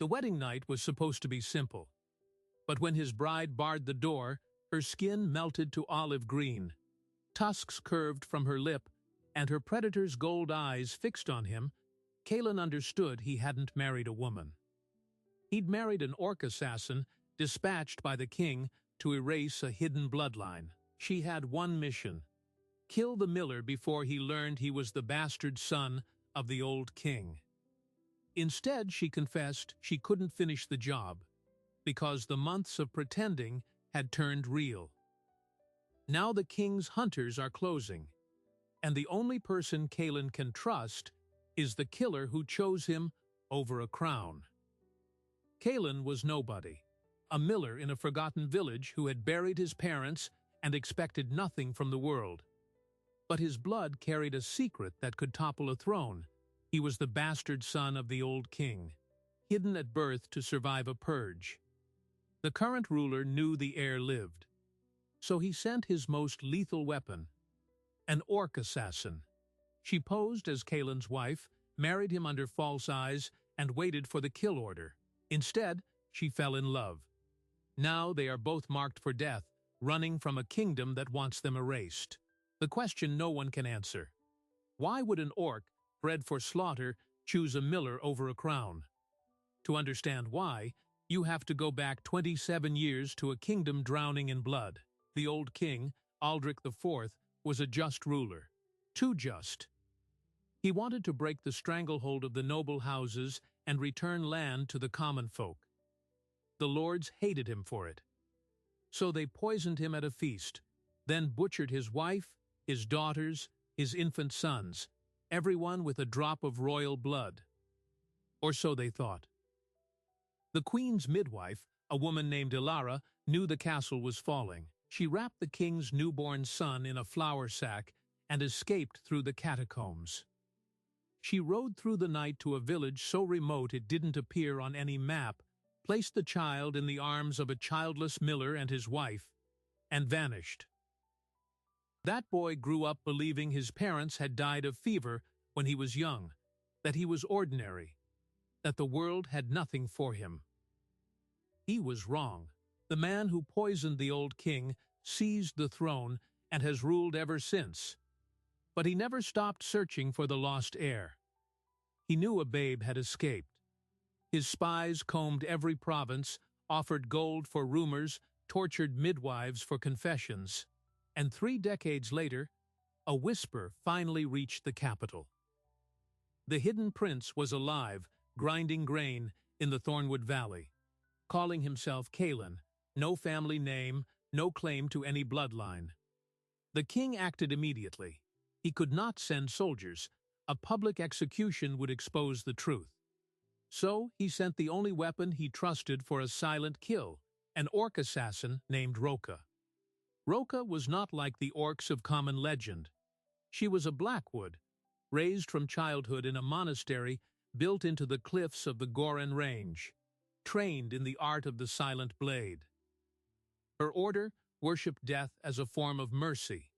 The wedding night was supposed to be simple, but when his bride barred the door, her skin melted to olive green, tusks curved from her lip, and her predator's gold eyes fixed on him. Kaelin understood he hadn't married a woman. He'd married an orc assassin dispatched by the king to erase a hidden bloodline. She had one mission: kill the miller before he learned he was the bastard son of the old king. Instead, she confessed she couldn't finish the job because the months of pretending had turned real. Now the king's hunters are closing, and the only person Kaelin can trust is the killer who chose him over a crown. Kaelin was nobody, a miller in a forgotten village who had buried his parents and expected nothing from the world. But his blood carried a secret that could topple a throne. He was the bastard son of the old king, hidden at birth to survive a purge. The current ruler knew the heir lived, so he sent his most lethal weapon, an orc assassin. She posed as Kaelin's wife, married him under false eyes, and waited for the kill order. Instead, she fell in love. Now they are both marked for death, running from a kingdom that wants them erased. The question no one can answer: why would an orc, bred for slaughter, choose a miller over a crown? To understand why, you have to go back 27 years to a kingdom drowning in blood. The old king, Aldrich IV, was a just ruler. Too just. He wanted to break the stranglehold of the noble houses and return land to the common folk. The lords hated him for it. So they poisoned him at a feast, then butchered his wife, his daughters, his infant sons, everyone with a drop of royal blood. Or so they thought. The queen's midwife, a woman named Ilara, knew the castle was falling. She wrapped the king's newborn son in a flour sack and escaped through the catacombs. She rode through the night to a village so remote it didn't appear on any map, placed the child in the arms of a childless miller and his wife, and vanished. That boy grew up believing his parents had died of fever when he was young, that he was ordinary, that the world had nothing for him. He was wrong. The man who poisoned the old king seized the throne and has ruled ever since. But he never stopped searching for the lost heir. He knew a babe had escaped. His spies combed every province, offered gold for rumors, tortured midwives for confessions. And 3 decades later, a whisper finally reached the capital. The hidden prince was alive, grinding grain in the Thornwood Valley, calling himself Kaelin, no family name, no claim to any bloodline. The king acted immediately. He could not send soldiers. A public execution would expose the truth. So he sent the only weapon he trusted for a silent kill, an orc assassin named Roka. Roka was not like the orcs of common legend. She was a Blackwood, raised from childhood in a monastery built into the cliffs of the Goran Range, trained in the art of the silent blade. Her order worshipped death as a form of mercy.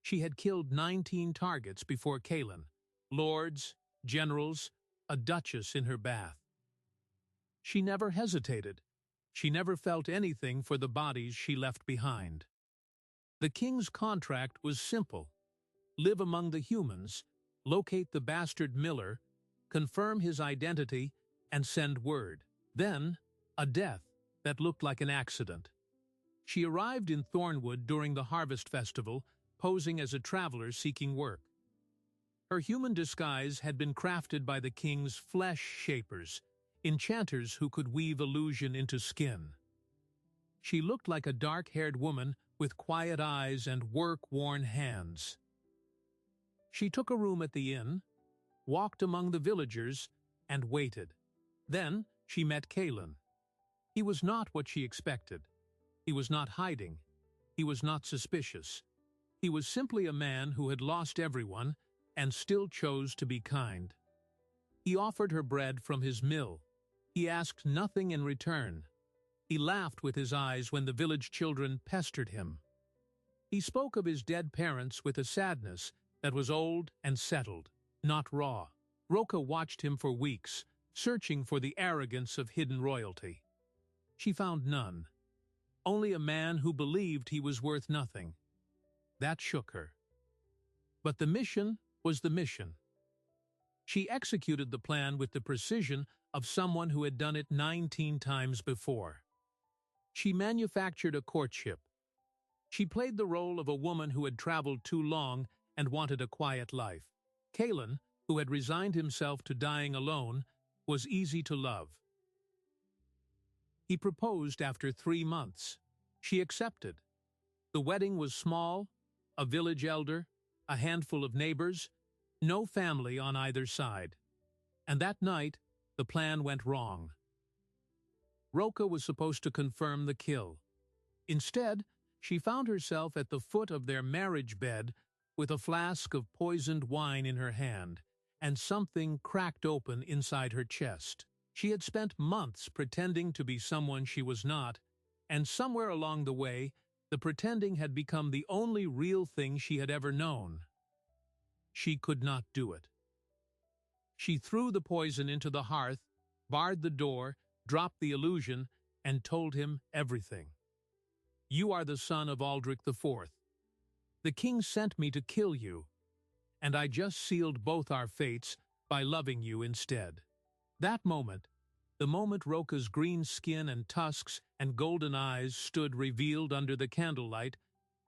She had killed 19 targets before Kaelin, lords, generals, a duchess in her bath. She never hesitated. She never felt anything for the bodies she left behind. The king's contract was simple: live among the humans, locate the bastard miller, confirm his identity, and send word. Then, a death that looked like an accident. She arrived in Thornwood during the harvest festival, posing as a traveler seeking work. Her human disguise had been crafted by the king's flesh shapers, enchanters who could weave illusion into skin. She looked like a dark-haired woman with quiet eyes and work-worn hands. She took a room at the inn, walked among the villagers, and waited. Then she met Kaelin. He was not what she expected. He was not hiding. He was not suspicious. He was simply a man who had lost everyone and still chose to be kind. He offered her bread from his mill. He asked nothing in return. He laughed with his eyes when the village children pestered him. He spoke of his dead parents with a sadness that was old and settled, not raw. Roka watched him for weeks, searching for the arrogance of hidden royalty. She found none, only a man who believed he was worth nothing. That shook her. But the mission was the mission. She executed the plan with the precision of someone who had done it 19 times before. She manufactured a courtship. She played the role of a woman who had traveled too long and wanted a quiet life. Cailan, who had resigned himself to dying alone, was easy to love. He proposed after 3 months. She accepted. The wedding was small, a village elder, a handful of neighbors, no family on either side. And that night, the plan went wrong. Rocha was supposed to confirm the kill. Instead, she found herself at the foot of their marriage bed with a flask of poisoned wine in her hand and something cracked open inside her chest. She had spent months pretending to be someone she was not, and somewhere along the way, the pretending had become the only real thing she had ever known. She could not do it. She threw the poison into the hearth, barred the door, dropped the illusion, and told him everything. "You are the son of Aldrich IV. The king sent me to kill you, and I just sealed both our fates by loving you instead." That moment, the moment Rocha's green skin and tusks and golden eyes stood revealed under the candlelight,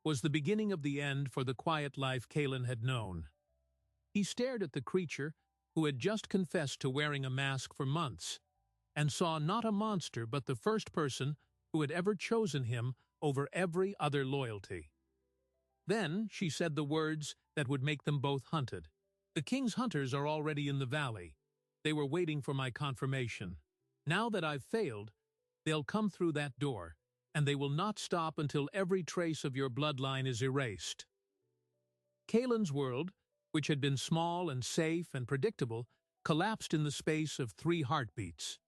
was the beginning of the end for the quiet life Cailan had known. He stared at the creature who had just confessed to wearing a mask for months, and saw not a monster but the first person who had ever chosen him over every other loyalty. Then she said the words that would make them both hunted. "The king's hunters are already in the valley. They were waiting for my confirmation. Now that I've failed, they'll come through that door, and they will not stop until every trace of your bloodline is erased." Cailan's world, which had been small and safe and predictable, collapsed in the space of 3 heartbeats.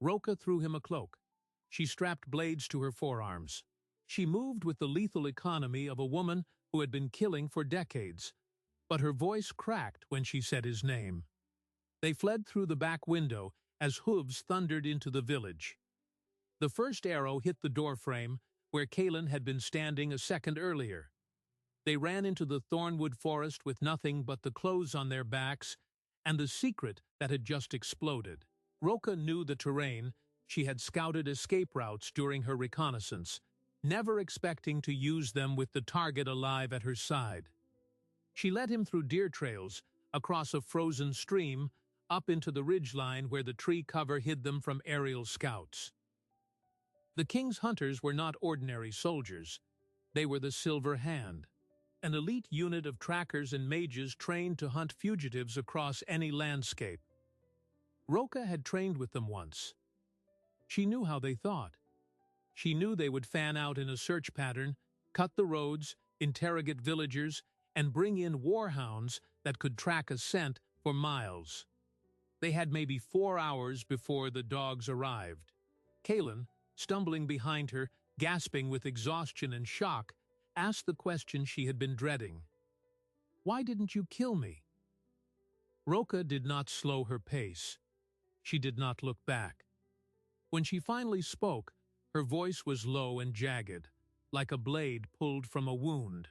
Rocha threw him a cloak. She strapped blades to her forearms. She moved with the lethal economy of a woman who had been killing for decades, but her voice cracked when she said his name. They fled through the back window as hooves thundered into the village. The first arrow hit the doorframe where Cailan had been standing a second earlier. They ran into the thornwood forest with nothing but the clothes on their backs and the secret that had just exploded. Rocha knew the terrain. She had scouted escape routes during her reconnaissance, never expecting to use them with the target alive at her side. She led him through deer trails, across a frozen stream, up into the ridgeline where the tree cover hid them from aerial scouts. The king's hunters were not ordinary soldiers. They were the Silver Hand, an elite unit of trackers and mages trained to hunt fugitives across any landscape. Rocha had trained with them once. She knew how they thought. She knew they would fan out in a search pattern, cut the roads, interrogate villagers, and bring in warhounds that could track a scent for miles. They had maybe 4 hours before the dogs arrived. Cailan, stumbling behind her, gasping with exhaustion and shock, asked the question she had been dreading. "Why didn't you kill me?" Rocha did not slow her pace. She did not look back. When she finally spoke, her voice was low and jagged, like a blade pulled from a wound.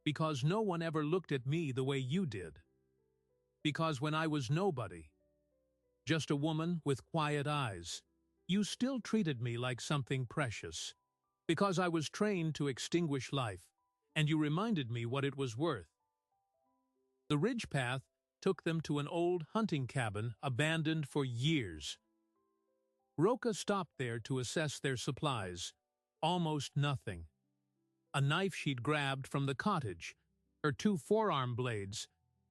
"Because no one ever looked at me the way you did. Because when I was nobody, just a woman with quiet eyes, you still treated me like something precious. Because I was trained to extinguish life, and you reminded me what it was worth." The ridge path took them to an old hunting cabin abandoned for years. Rocha stopped there to assess their supplies. Almost nothing. A knife she'd grabbed from the cottage, her 2 forearm blades,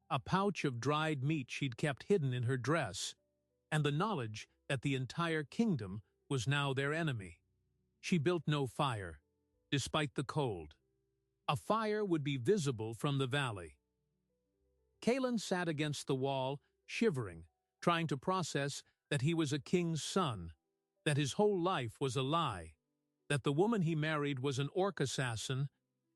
a pouch of dried meat she'd kept hidden in her dress, and the knowledge that the entire kingdom was now their enemy. She built no fire, despite the cold. A fire would be visible from the valley. Cailan sat against the wall, shivering, trying to process that he was a king's son, that his whole life was a lie, that the woman he married was an orc assassin,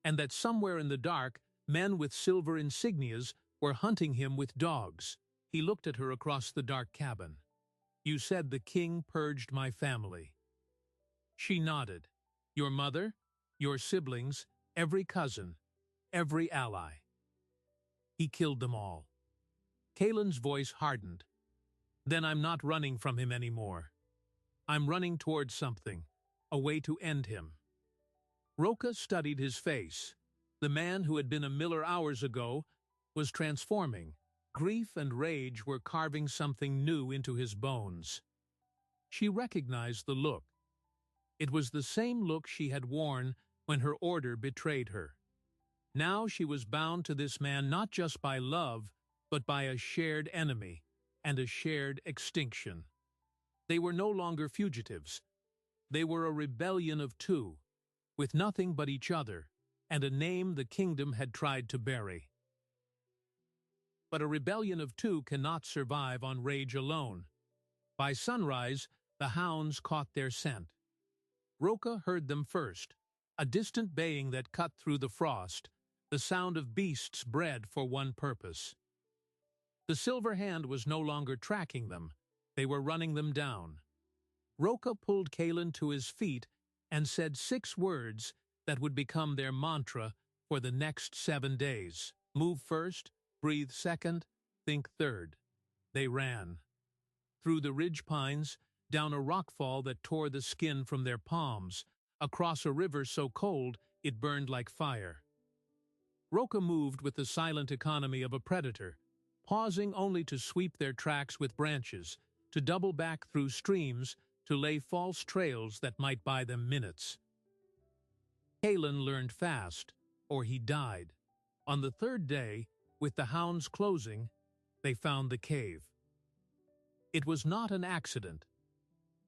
and that somewhere in the dark, men with silver insignias were hunting him with dogs. He looked at her across the dark cabin. You said the king purged my family. She nodded. Your mother, your siblings, every cousin, every ally. He killed them all. Kaelin's voice hardened. Then I'm not running from him anymore. I'm running towards something, a way to end him. Roka studied his face. The man who had been a miller hours ago was transforming. Grief and rage were carving something new into his bones. She recognized the look. It was the same look she had worn when her order betrayed her. Now she was bound to this man not just by love, but by a shared enemy and a shared extinction. They were no longer fugitives. They were a rebellion of two, with nothing but each other, and a name the kingdom had tried to bury. But a rebellion of two cannot survive on rage alone. By sunrise, the hounds caught their scent. Roka heard them first, a distant baying that cut through the frost, the sound of beasts bred for one purpose. The silver hand was no longer tracking them, they were running them down. Roka pulled Kaelin to his feet and said 6 words that would become their mantra for the next 7 days. Move first, breathe second, think third. They ran. Through the ridge pines, down a rockfall that tore the skin from their palms, across a river so cold it burned like fire. Roka moved with the silent economy of a predator, pausing only to sweep their tracks with branches, to double back through streams, to lay false trails that might buy them minutes. Kaelin learned fast, or he died. On the 3rd day, with the hounds closing, they found the cave. It was not an accident.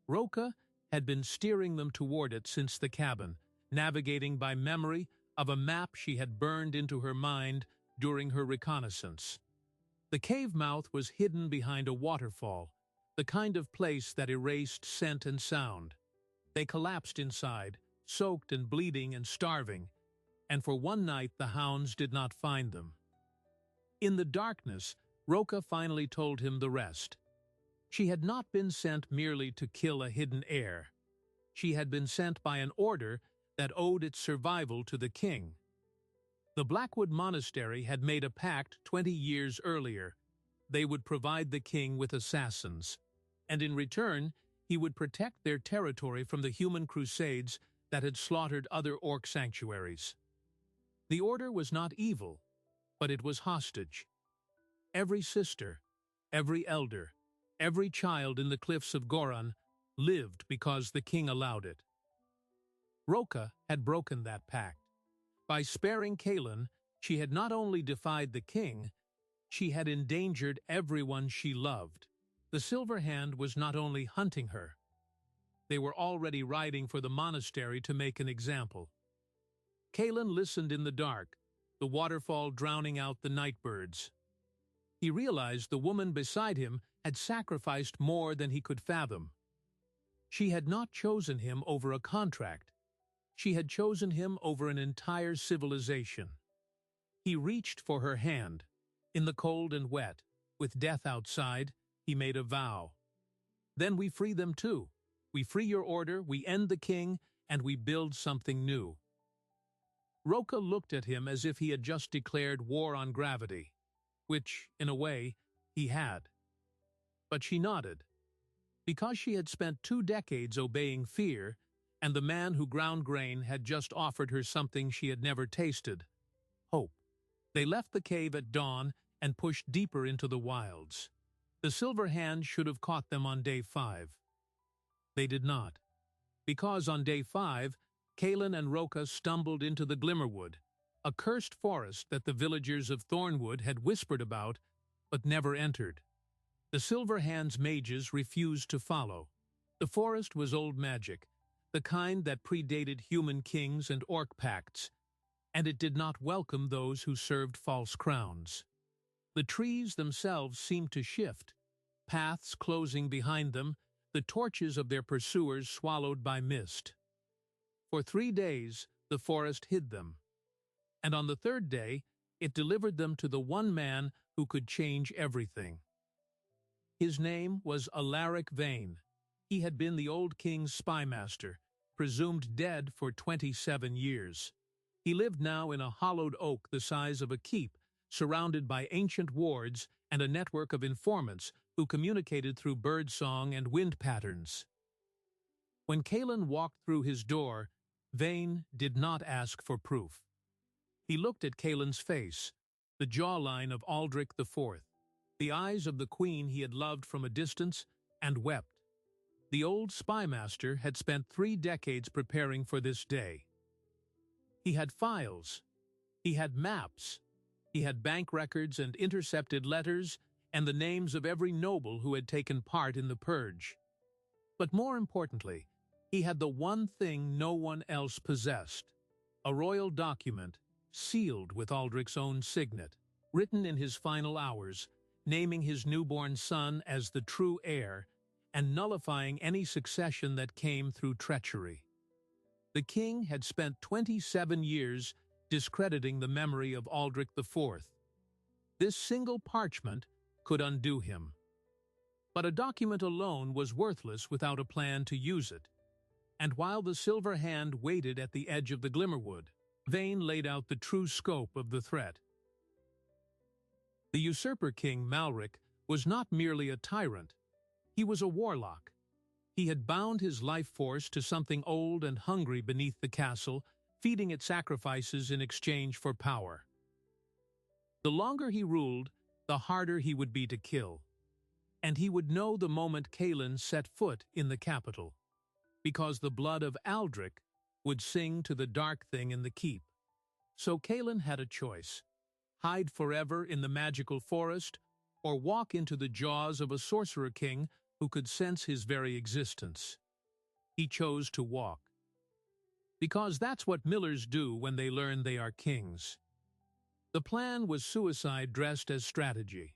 Roka had been steering them toward it since the cabin, navigating by memory of a map she had burned into her mind during her reconnaissance. The cave mouth was hidden behind a waterfall, the kind of place that erased scent and sound. They collapsed inside, soaked and bleeding and starving, and for one night the hounds did not find them. In the darkness, Roka finally told him the rest. She had not been sent merely to kill a hidden heir. She had been sent by an order that owed its survival to the king. The Blackwood Monastery had made a pact 20 years earlier. They would provide the king with assassins, and in return, he would protect their territory from the human crusades that had slaughtered other orc sanctuaries. The order was not evil, but it was hostage. Every sister, every elder, every child in the cliffs of Goron lived because the king allowed it. Roka had broken that pact. By sparing Kaelin, she had not only defied the king, she had endangered everyone she loved. The Silver Hand was not only hunting her. They were already riding for the monastery to make an example. Kaelin listened in the dark, the waterfall drowning out the night birds. He realized the woman beside him had sacrificed more than he could fathom. She had not chosen him over a contract. She had chosen him over an entire civilization. He reached for her hand. In the cold and wet, with death outside, he made a vow. Then we free them too. We free your order, we end the king, and we build something new. Roka looked at him as if he had just declared war on gravity, which, in a way, he had. But she nodded. Because she had spent 2 decades obeying fear, and the man who ground grain had just offered her something she had never tasted, hope. They left the cave at dawn and pushed deeper into the wilds. The Silver Hand should have caught them on day 5. They did not. Because on day 5, Kaelin and Roka stumbled into the Glimmerwood, a cursed forest that the villagers of Thornwood had whispered about, but never entered. The Silver Hand's mages refused to follow. The forest was old magic, the kind that predated human kings and orc pacts, and it did not welcome those who served false crowns. The trees themselves seemed to shift, paths closing behind them, the torches of their pursuers swallowed by mist. For 3 days, the forest hid them, and on the 3rd day, it delivered them to the one man who could change everything. His name was Alaric Vane. He had been the old king's spymaster, presumed dead for 27 years. He lived now in a hollowed oak the size of a keep, surrounded by ancient wards and a network of informants who communicated through birdsong and wind patterns. When Kaelin walked through his door, Vane did not ask for proof. He looked at Kaelin's face, the jawline of Aldrich IV, the eyes of the queen he had loved from a distance, and wept. The old spymaster had spent 3 decades preparing for this day. He had files, he had maps, he had bank records and intercepted letters and the names of every noble who had taken part in the purge. But more importantly, he had the one thing no one else possessed, a royal document sealed with Aldrich's own signet, written in his final hours, naming his newborn son as the true heir and nullifying any succession that came through treachery. The king had spent 27 years discrediting the memory of Aldrich IV. This single parchment could undo him. But a document alone was worthless without a plan to use it. And while the silver hand waited at the edge of the Glimmerwood, Vane laid out the true scope of the threat. The usurper king Malric was not merely a tyrant. He was a warlock. He had bound his life force to something old and hungry beneath the castle, feeding it sacrifices in exchange for power. The longer he ruled, the harder he would be to kill. And he would know the moment Kaelin set foot in the capital, because the blood of Aldrich would sing to the dark thing in the keep. So Kaelin had a choice: hide forever in the magical forest, or walk into the jaws of a sorcerer king who could sense his very existence. He chose to walk. Because that's what millers do when they learn they are kings. The plan was suicide dressed as strategy.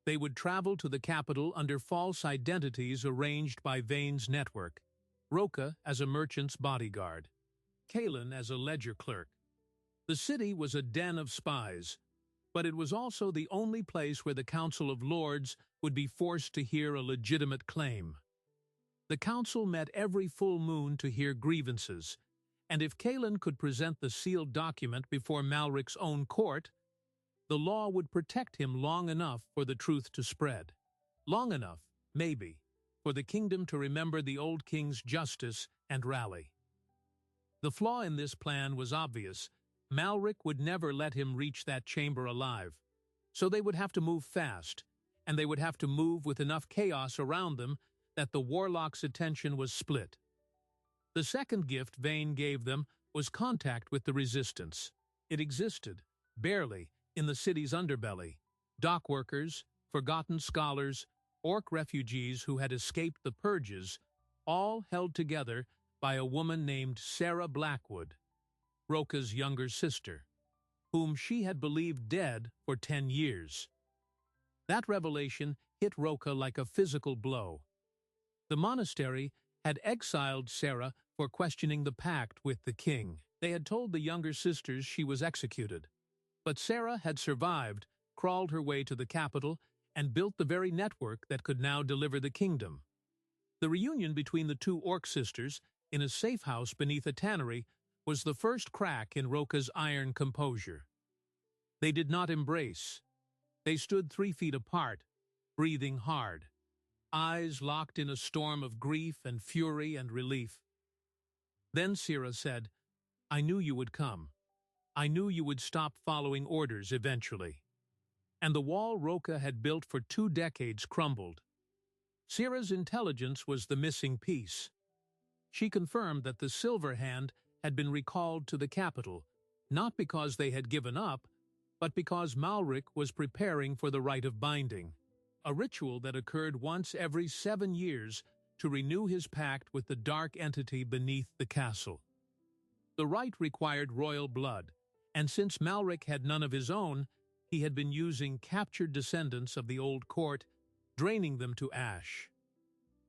They would travel to the capital under false identities arranged by Vane's network, Roca as a merchant's bodyguard, Kaelin as a ledger clerk. The city was a den of spies, but it was also the only place where the Council of Lords would be forced to hear a legitimate claim. The council met every full moon to hear grievances, and if Kaelin could present the sealed document before Malric's own court, the law would protect him long enough for the truth to spread. Long enough, maybe, for the kingdom to remember the old king's justice and rally. The flaw in this plan was obvious. Malric would never let him reach that chamber alive, so they would have to move fast, and they would have to move with enough chaos around them that the warlock's attention was split. The second gift Vane gave them was contact with the resistance. It existed, barely, in the city's underbelly. Dock workers, forgotten scholars, orc refugees who had escaped the purges, all held together by a woman named Sarah Blackwood, Roca's younger sister, whom she had believed dead for 10 years. That revelation hit Roca like a physical blow. The monastery had exiled Sarah for questioning the pact with the king. They had told the younger sisters she was executed. But Sarah had survived, crawled her way to the capital, and built the very network that could now deliver the kingdom. The reunion between the 2 orc sisters, in a safe house beneath a tannery, was the first crack in Roca's iron composure. They did not embrace. They stood 3 feet apart, breathing hard, eyes locked in a storm of grief and fury and relief. Then Sarah said, "I knew you would come. I knew you would stop following orders eventually." And the wall Roca had built for 2 decades crumbled. Sarah's intelligence was the missing piece. She confirmed that the Silver Hand had been recalled to the capital, not because they had given up, but because Malric was preparing for the rite of binding, a ritual that occurred once every 7 years to renew his pact with the dark entity beneath the castle. The rite required royal blood, and since Malric had none of his own, he had been using captured descendants of the old court, draining them to ash.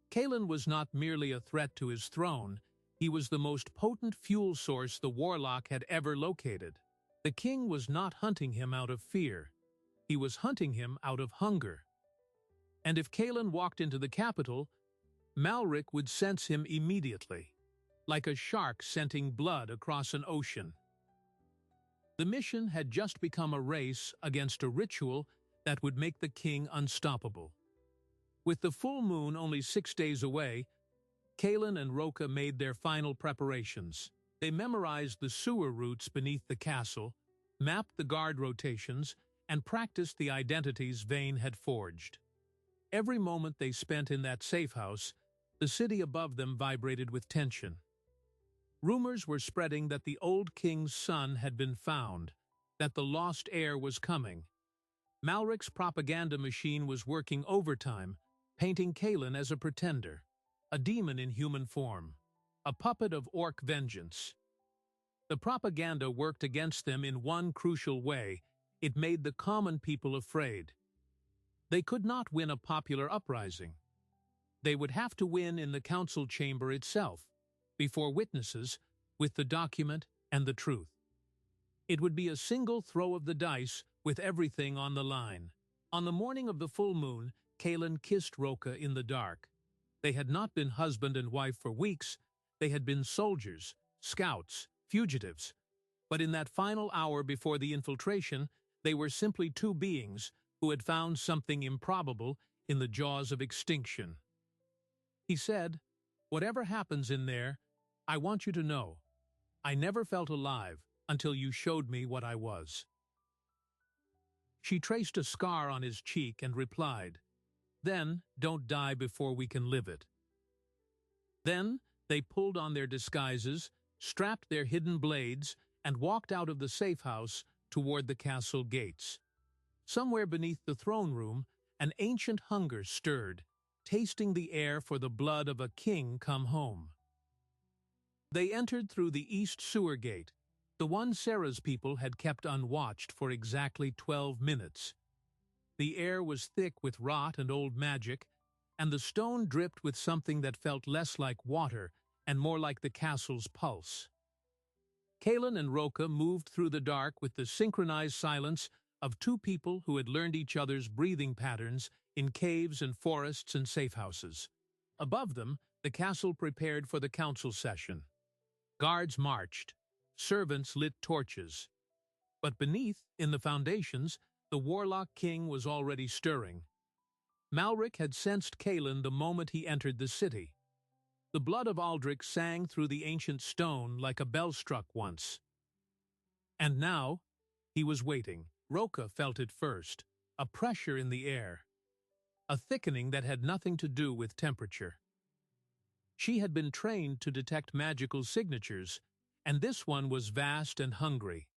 Kaelin was not merely a threat to his throne, he was the most potent fuel source the warlock had ever located. The king was not hunting him out of fear, he was hunting him out of hunger. and if Kaelin walked into the capital, Malric would sense him immediately, like a shark scenting blood across an ocean. The mission had just become a race against a ritual that would make the king unstoppable. With the full moon only 6 days away, Kaelin and Roka made their final preparations. They memorized the sewer routes beneath the castle, mapped the guard rotations, and practiced the identities Vayne had forged. Every moment they spent in that safe house, the city above them vibrated with tension. Rumors were spreading that the old king's son had been found, that the lost heir was coming. Malric's propaganda machine was working overtime, painting Kaelin as a pretender, a demon in human form, a puppet of orc vengeance. The propaganda worked against them in one crucial way: it made the common people afraid. They could not win a popular uprising. They would have to win in the council chamber itself, before witnesses, with the document and the truth. It would be a single throw of the dice, with everything on the line. On the morning of the full moon, Kaelin kissed Roka in the dark. They had not been husband and wife for weeks. They had been soldiers, scouts, fugitives. But in that final hour before the infiltration, they were simply two beings who had found something improbable in the jaws of extinction. He said, "Whatever happens in there, I want you to know, I never felt alive until you showed me what I was." She traced a scar on his cheek and replied, "Then don't die before we can live it." Then they pulled on their disguises, strapped their hidden blades, and walked out of the safe house toward the castle gates. Somewhere beneath the throne room, an ancient hunger stirred, tasting the air for the blood of a king come home. They entered through the east sewer gate, the one Sarah's people had kept unwatched for exactly 12 minutes. The air was thick with rot and old magic, and the stone dripped with something that felt less like water and more like the castle's pulse. Kaelin and Roka moved through the dark with the synchronized silence of two people who had learned each other's breathing patterns in caves and forests and safe houses. Above them, the castle prepared for the council session. Guards marched, servants lit torches. But beneath, in the foundations, the warlock king was already stirring. Malric had sensed Kaelin the moment he entered the city. The blood of Aldrich sang through the ancient stone like a bell struck once. And now, he was waiting. Roka felt it first, a pressure in the air, a thickening that had nothing to do with temperature. She had been trained to detect magical signatures, and this one was vast and hungry.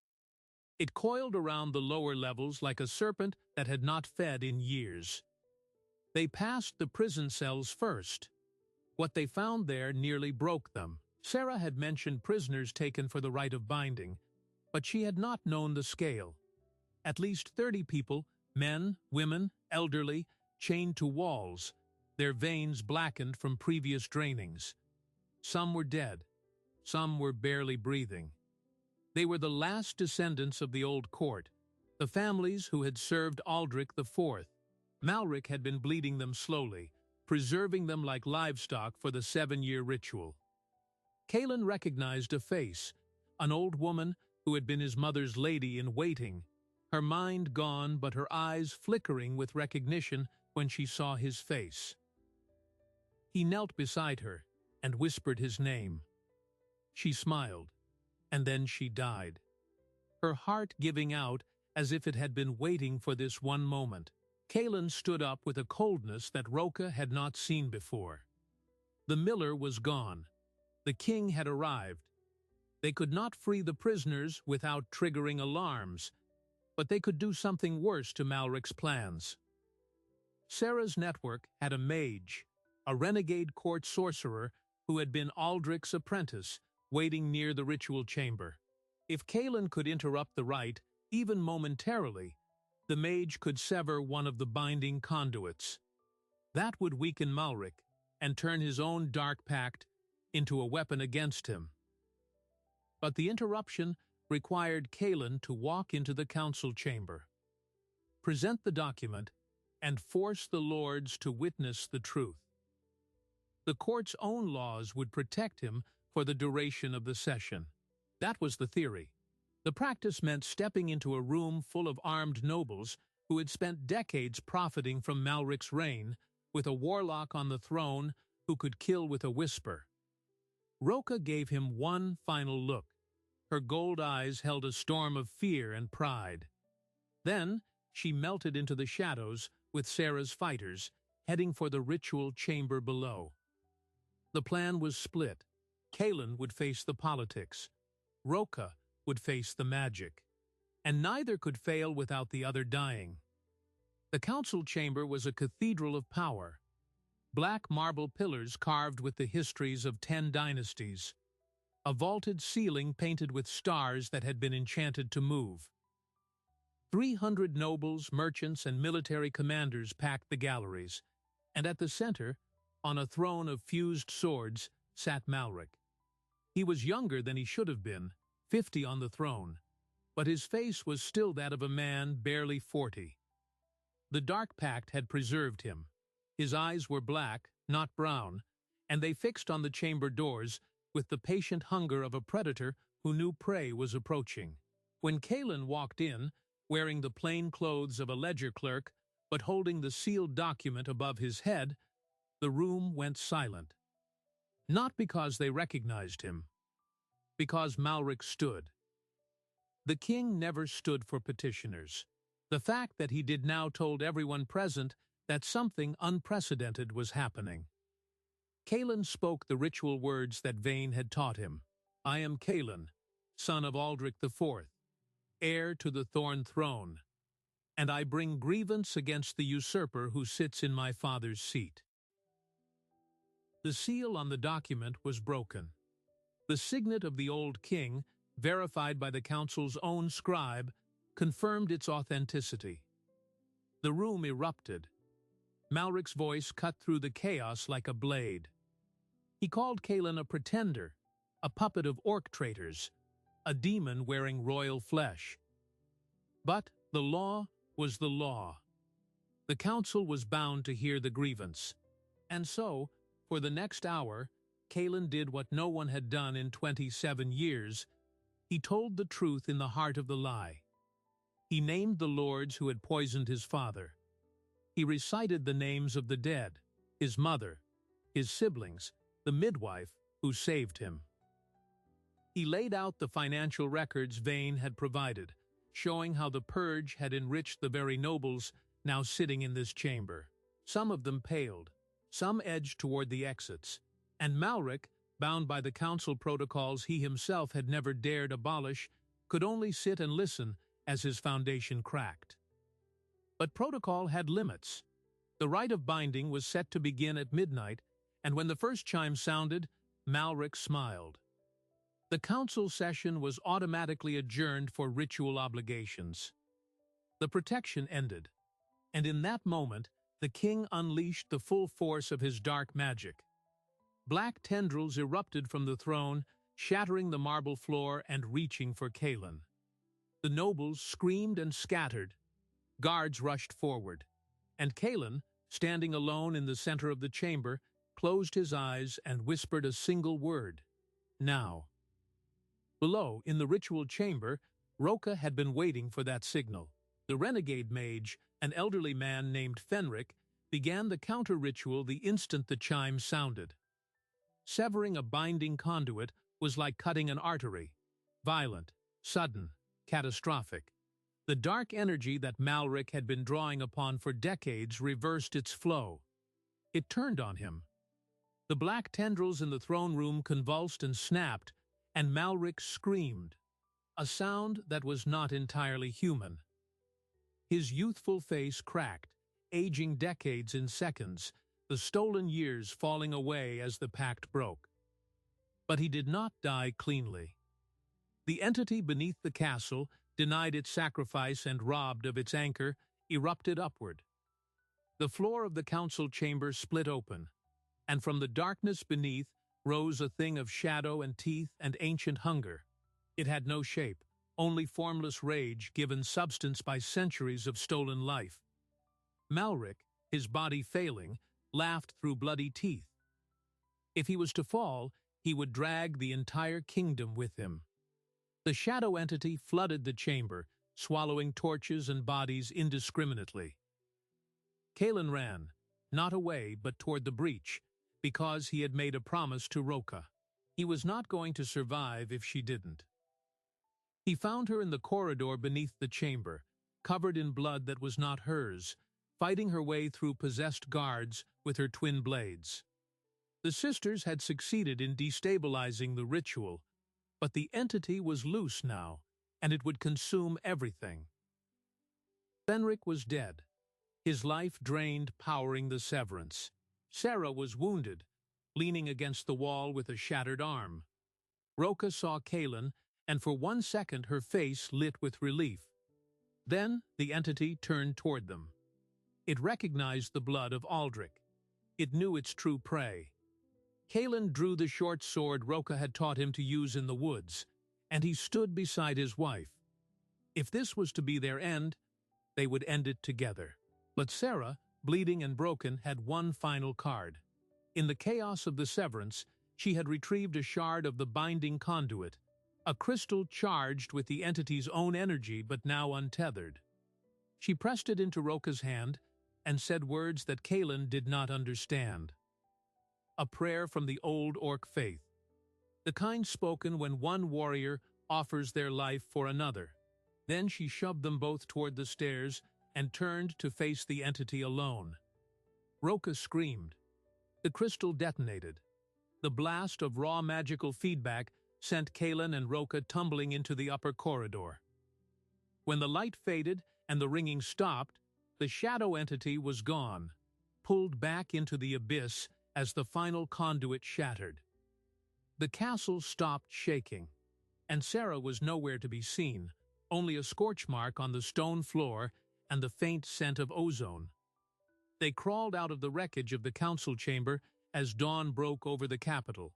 It coiled around the lower levels like a serpent that had not fed in years. They passed the prison cells first. What they found there nearly broke them. Sarah had mentioned prisoners taken for the rite of binding, but she had not known the scale. At least 30 people, men, women, elderly, chained to walls, their veins blackened from previous drainings. Some were dead, some were barely breathing. They were the last descendants of the old court, the families who had served Aldrich IV. Malric had been bleeding them slowly, preserving them like livestock for the 7-year ritual. Kaelin recognized a face, an old woman who had been his mother's lady in waiting, her mind gone but her eyes flickering with recognition when she saw his face. He knelt beside her and whispered his name. She smiled, and then she died, her heart giving out as if it had been waiting for this one moment. Kaelin stood up with a coldness that Roka had not seen before. The miller was gone. The king had arrived. They could not free the prisoners without triggering alarms, but they could do something worse to Malric's plans. Sarah's network had a mage, a renegade court sorcerer who had been Aldrich's apprentice, waiting near the ritual chamber. If Kaelin could interrupt the rite, even momentarily, the mage could sever one of the binding conduits. That would weaken Malric and turn his own dark pact into a weapon against him. But the interruption required Kaelin to walk into the council chamber, present the document, and force the lords to witness the truth. The court's own laws would protect him for the duration of the session. That was the theory. The practice meant stepping into a room full of armed nobles who had spent decades profiting from Malric's reign, with a warlock on the throne who could kill with a whisper. Rocha gave him one final look. Her gold eyes held a storm of fear and pride. Then she melted into the shadows with Sarah's fighters, heading for the ritual chamber below. The plan was split. Kaelin would face the politics. Rocha would face the magic. And neither could fail without the other dying. The council chamber was a cathedral of power. Black marble pillars carved with the histories of 10 dynasties. A vaulted ceiling painted with stars that had been enchanted to move. 300 nobles, merchants, and military commanders packed the galleries, and at the center, on a throne of fused swords, sat Malric. He was younger than he should have been, 50 on the throne, but his face was still that of a man barely 40. The Dark Pact had preserved him. His eyes were black, not brown, and they fixed on the chamber doors with the patient hunger of a predator who knew prey was approaching. When Kaelin walked in, wearing the plain clothes of a ledger clerk, but holding the sealed document above his head, the room went silent. Not because they recognized him, because Malric stood. The king never stood for petitioners. The fact that he did now told everyone present that something unprecedented was happening. Kaelin spoke the ritual words that Vayne had taught him. I am Kaelin, son of Aldrich IV, heir to the Thorn Throne, and I bring grievance against the usurper who sits in my father's seat. The seal on the document was broken. The signet of the old king, verified by the council's own scribe, confirmed its authenticity. The room erupted. Malric's voice cut through the chaos like a blade. He called Kaelin a pretender, a puppet of orc traitors, a demon wearing royal flesh. But the law was the law. The council was bound to hear the grievance. And so, for the next hour, Kaelin did what no one had done in 27 years. He told the truth in the heart of the lie. He named the lords who had poisoned his father. He recited the names of the dead, his mother, his siblings, the midwife who saved him. He laid out the financial records Vayne had provided, showing how the purge had enriched the very nobles now sitting in this chamber. Some of them paled, some edged toward the exits, and Malric, bound by the council protocols he himself had never dared abolish, could only sit and listen as his foundation cracked. But protocol had limits. The rite of binding was set to begin at midnight, and when the first chime sounded, Malric smiled. The council session was automatically adjourned for ritual obligations. The protection ended, and in that moment, the king unleashed the full force of his dark magic. Black tendrils erupted from the throne, shattering the marble floor and reaching for Kaelin. The nobles screamed and scattered. Guards rushed forward, and Kaelin, standing alone in the center of the chamber, closed his eyes and whispered a single word, now. Below, in the ritual chamber, Rocha had been waiting for that signal. The renegade mage, an elderly man named Fenric, began the counter-ritual the instant the chime sounded. Severing a binding conduit was like cutting an artery. Violent, sudden, catastrophic. The dark energy that Malric had been drawing upon for decades reversed its flow. It turned on him. The black tendrils in the throne room convulsed and snapped, and Malric screamed, a sound that was not entirely human. His youthful face cracked, aging decades in seconds, the stolen years falling away as the pact broke. But he did not die cleanly. The entity beneath the castle, denied its sacrifice and robbed of its anchor, erupted upward. The floor of the council chamber split open, and from the darkness beneath rose a thing of shadow and teeth and ancient hunger. It had no shape, only formless rage given substance by centuries of stolen life. Malric, his body failing, laughed through bloody teeth. If he was to fall, he would drag the entire kingdom with him. The shadow entity flooded the chamber, swallowing torches and bodies indiscriminately. Cailan ran, not away but toward the breach, because he had made a promise to Roca. He was not going to survive if she didn't. He found her in the corridor beneath the chamber, covered in blood that was not hers, fighting her way through possessed guards with her twin blades. The sisters had succeeded in destabilizing the ritual, but the entity was loose now, and it would consume everything. Fenric was dead, his life drained, powering the severance. Sarah was wounded, leaning against the wall with a shattered arm. Roca saw Cailan, and for 1 second her face lit with relief. Then the entity turned toward them. It recognized the blood of Aldrich. It knew its true prey. Cailan drew the short sword Roca had taught him to use in the woods, and he stood beside his wife. If this was to be their end, they would end it together. But Sarah, bleeding and broken, had one final card. In the chaos of the severance, she had retrieved a shard of the binding conduit, a crystal charged with the entity's own energy but now untethered. She pressed it into Roca's hand and said words that Cailan did not understand. A prayer from the old orc faith, the kind spoken when one warrior offers their life for another. Then she shoved them both toward the stairs and turned to face the entity alone. Roca screamed. The crystal detonated. The blast of raw magical feedback sent Cailan and Roca tumbling into the upper corridor. When the light faded and the ringing stopped, the shadow entity was gone, pulled back into the abyss as the final conduit shattered. The castle stopped shaking, and Sarah was nowhere to be seen, only a scorch mark on the stone floor and the faint scent of ozone. They crawled out of the wreckage of the council chamber as dawn broke over the capital.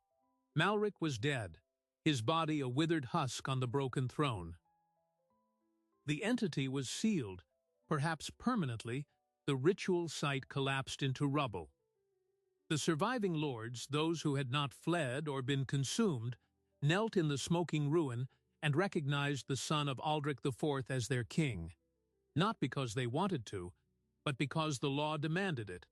Malric was dead, his body a withered husk on the broken throne. The entity was sealed, perhaps permanently. The ritual site collapsed into rubble. The surviving lords, those who had not fled or been consumed, knelt in the smoking ruin and recognized the son of Aldrich IV as their king, not because they wanted to, but because the law demanded it,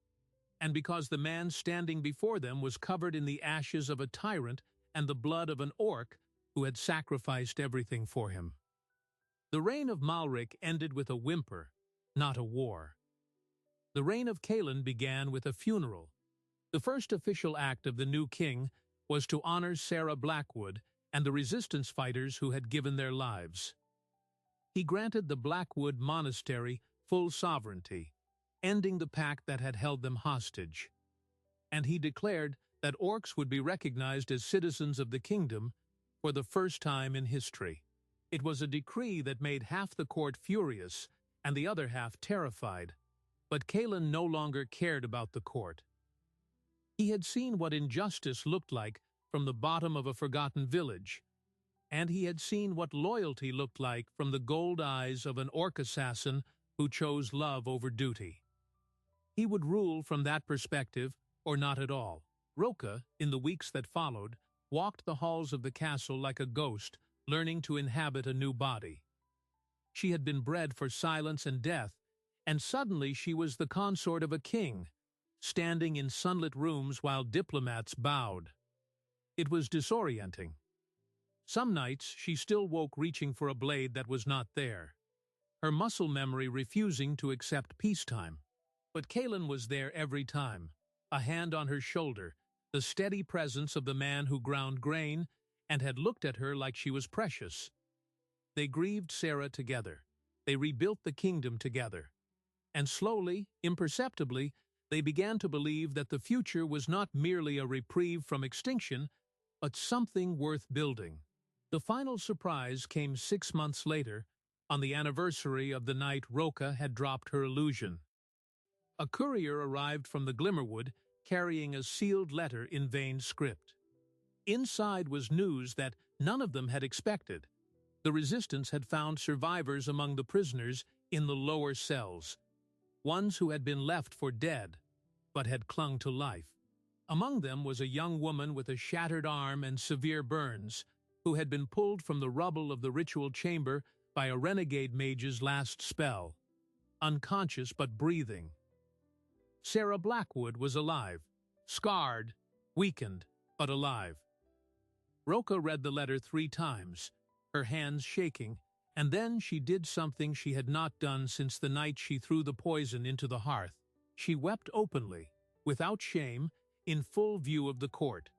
and because the man standing before them was covered in the ashes of a tyrant and the blood of an orc who had sacrificed everything for him. The reign of Malric ended with a whimper, not a war. The reign of Cailan began with a funeral. The first official act of the new king was to honor Sarah Blackwood and the resistance fighters who had given their lives. He granted the Blackwood Monastery full sovereignty, ending the pact that had held them hostage. And he declared that orcs would be recognized as citizens of the kingdom for the first time in history. It was a decree that made half the court furious and the other half terrified, but Cailan no longer cared about the court. He had seen what injustice looked like from the bottom of a forgotten village, and he had seen what loyalty looked like from the gold eyes of an orc assassin who chose love over duty. He would rule from that perspective, or not at all. Roca, in the weeks that followed, walked the halls of the castle like a ghost, learning to inhabit a new body. She had been bred for silence and death, and suddenly she was the consort of a king, standing in sunlit rooms while diplomats bowed. It was disorienting. Some nights she still woke reaching for a blade that was not there, her muscle memory refusing to accept peacetime. But Cailan was there every time, a hand on her shoulder, the steady presence of the man who ground grain and had looked at her like she was precious. They grieved Sarah together. They rebuilt the kingdom together. And slowly, imperceptibly, they began to believe that the future was not merely a reprieve from extinction, but something worth building. The final surprise came 6 months later, on the anniversary of the night Roca had dropped her illusion. A courier arrived from the Glimmerwood carrying a sealed letter in vein script. Inside was news that none of them had expected. The resistance had found survivors among the prisoners in the lower cells. ones who had been left for dead, but had clung to life. Among them was a young woman with a shattered arm and severe burns, who had been pulled from the rubble of the ritual chamber by a renegade mage's last spell, unconscious but breathing. Sarah Blackwood was alive, scarred, weakened, but alive. Roca read the letter 3 times, her hands shaking, and then she did something she had not done since the night she threw the poison into the hearth. She wept openly, without shame, in full view of the court.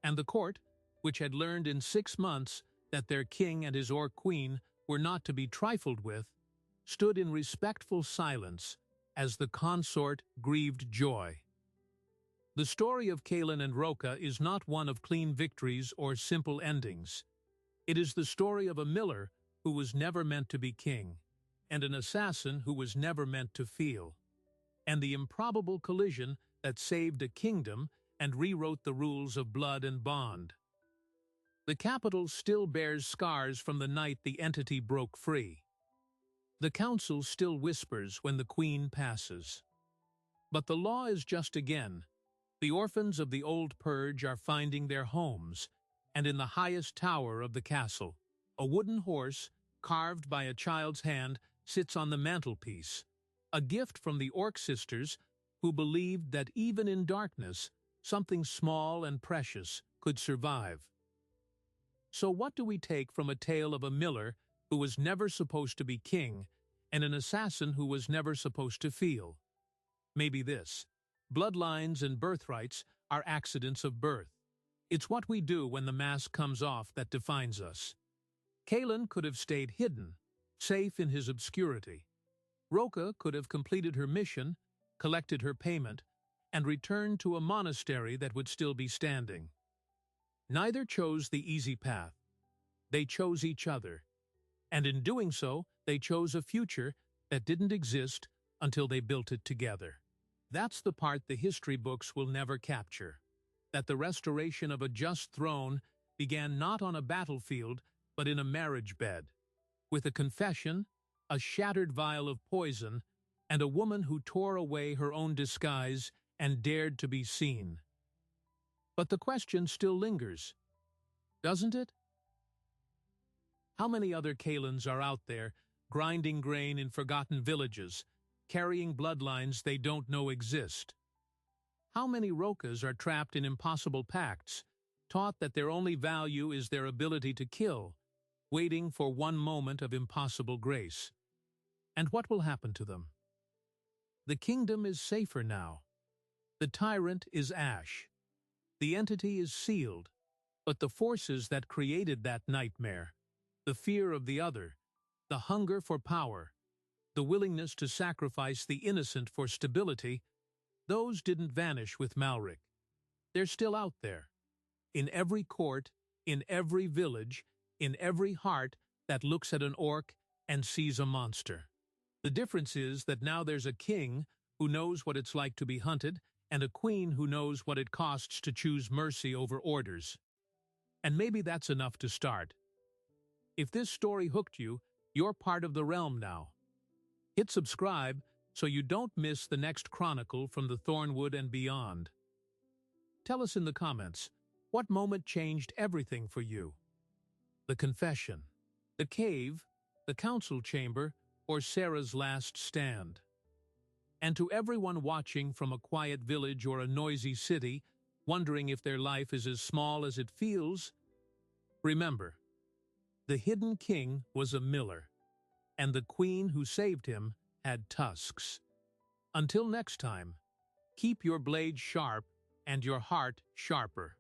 And the court, which had learned in 6 months that their king and his orc queen were not to be trifled with, stood in respectful silence as the consort grieved joy. The story of Kaelin and Roca is not one of clean victories or simple endings. It is the story of a miller who was never meant to be king, and an assassin who was never meant to feel, and the improbable collision that saved a kingdom and rewrote the rules of blood and bond. The capital still bears scars from the night the entity broke free. The council still whispers when the queen passes. But the law is just again. The orphans of the old purge are finding their homes, and in the highest tower of the castle, a wooden horse, carved by a child's hand, sits on the mantelpiece, a gift from the Orc sisters who believed that even in darkness, something small and precious could survive. So what do we take from a tale of a miller who was never supposed to be king and an assassin who was never supposed to feel? Maybe this: bloodlines and birthrights are accidents of birth. It's what we do when the mask comes off that defines us. Kaelin could have stayed hidden, safe in his obscurity. Roca could have completed her mission, collected her payment, and returned to a monastery that would still be standing. Neither chose the easy path. They chose each other, and in doing so, they chose a future that didn't exist until they built it together. That's the part the history books will never capture, that the restoration of a just throne began not on a battlefield, but in a marriage bed, with a confession, a shattered vial of poison, and a woman who tore away her own disguise and dared to be seen. But the question still lingers, doesn't it? How many other Kaelins are out there, grinding grain in forgotten villages, carrying bloodlines they don't know exist? How many Rocas are trapped in impossible pacts, taught that their only value is their ability to kill, waiting for one moment of impossible grace? And what will happen to them? The kingdom is safer now. The tyrant is ash. The entity is sealed, but the forces that created that nightmare, the fear of the other, the hunger for power, the willingness to sacrifice the innocent for stability, those didn't vanish with Malric. They're still out there, in every court, in every village, in every heart that looks at an orc and sees a monster. The difference is that now there's a king who knows what it's like to be hunted, and a queen who knows what it costs to choose mercy over orders. And maybe that's enough to start. If this story hooked you, you're part of the realm now. Hit subscribe so you don't miss the next chronicle from the Thornwood and beyond. Tell us in the comments, what moment changed everything for you? The confession, the cave, the council chamber, or Sarah's last stand? And to everyone watching from a quiet village or a noisy city, wondering if their life is as small as it feels, remember, the hidden king was a miller, and the queen who saved him had tusks. Until next time, keep your blade sharp and your heart sharper.